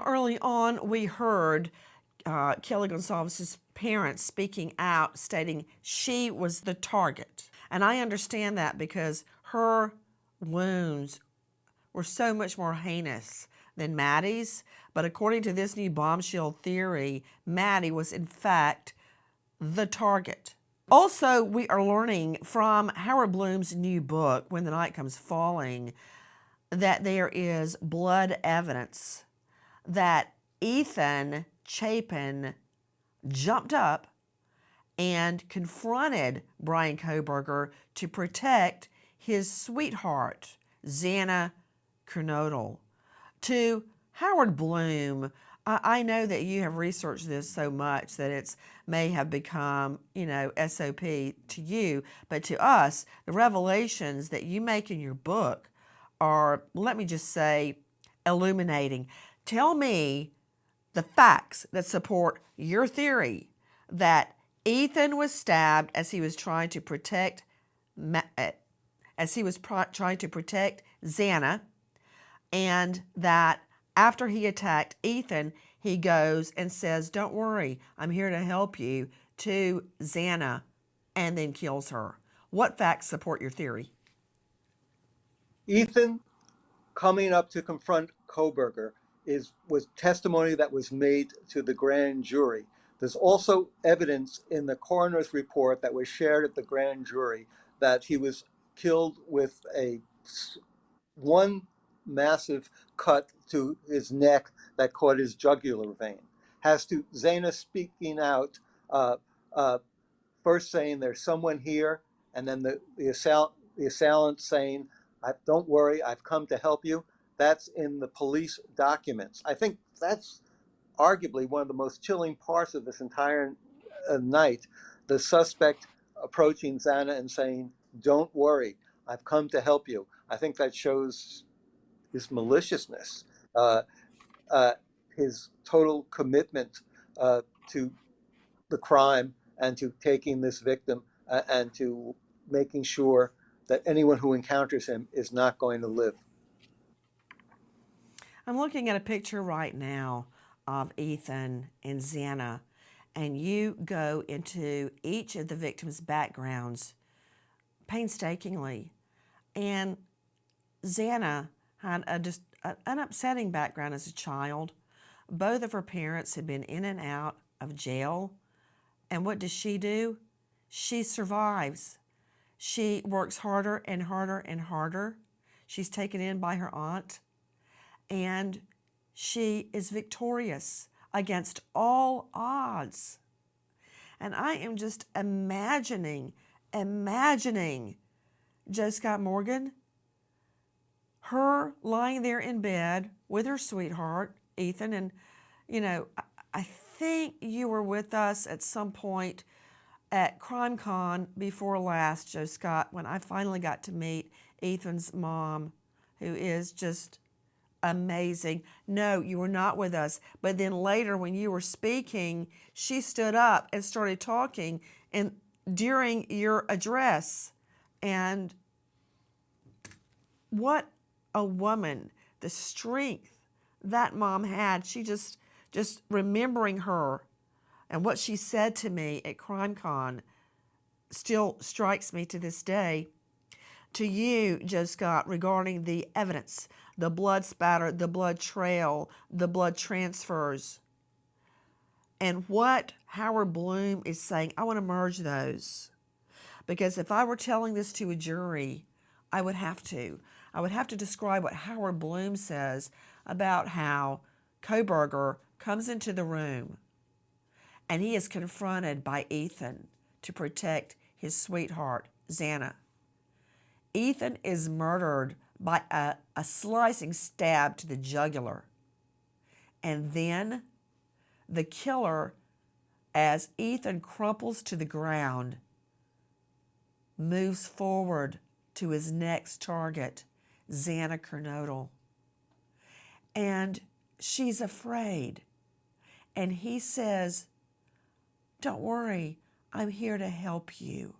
early on, we heard Kelly Gonzalez's parents speaking out, stating she was the target. And I understand that because her wounds were so much more heinous than Maddie's. But according to this new bombshell theory, Maddie was in fact the target. Also, we are learning from Howard Blum's new book, When the Night Comes Falling, that there is blood evidence that Ethan Chapin jumped up and confronted Bryan Kohberger to protect his sweetheart, Xana Kernodle. To Howard Blum, I know that you have researched this so much that it's may have become, SOP to you, but to us, the revelations that you make in your book are, let me just say, illuminating. Tell me the facts that support your theory that Ethan was stabbed as he was trying to protect Xana, and that after he attacked Ethan, he goes and says, "Don't worry, I'm here to help you," to Xana, and then kills her. What facts support your theory? Ethan coming up to confront Kohberger was testimony that was made to the grand jury. There's also evidence in the coroner's report that was shared at the grand jury that he was killed with one massive cut to his neck that caught his jugular vein. Has to Xana speaking out, first saying there's someone here, and then the assailant saying, "Don't worry, I've come to help you." That's in the police documents. I think that's arguably one of the most chilling parts of this entire night. The suspect approaching Xana and saying, "Don't worry, I've come to help you." I think that shows his maliciousness, uh, his total commitment to the crime and to taking this victim and to making sure that anyone who encounters him is not going to live. I'm looking at a picture right now of Ethan and Xana, and you go into each of the victims' backgrounds painstakingly. And Xana had an upsetting background as a child. Both of her parents had been in and out of jail. And what does she do? She survives. She works harder and harder and harder. She's taken in by her aunt. And she is victorious against all odds. And I am just imagining Joe Scott Morgan, her lying there in bed with her sweetheart, Ethan. And, I think you were with us at some point at CrimeCon before last, Joe Scott, when I finally got to meet Ethan's mom, who is just amazing. No, you were not with us. But then later when you were speaking, she stood up and started talking and during your address. And what a woman, the strength that mom had. She just remembering her and what she said to me at CrimeCon still strikes me to this day. To you, Joe Scott, regarding the evidence, the blood spatter, the blood trail, the blood transfers, and what Howard Blum is saying, I want to merge those. Because if I were telling this to a jury, I would have to. I would have to describe what Howard Blum says about how Kohberger comes into the room and he is confronted by Ethan to protect his sweetheart, Xana. Ethan is murdered by a slicing stab to the jugular. And then the killer, as Ethan crumples to the ground, moves forward to his next target, Xana Kernodle. And she's afraid. And he says, "Don't worry, I'm here to help you."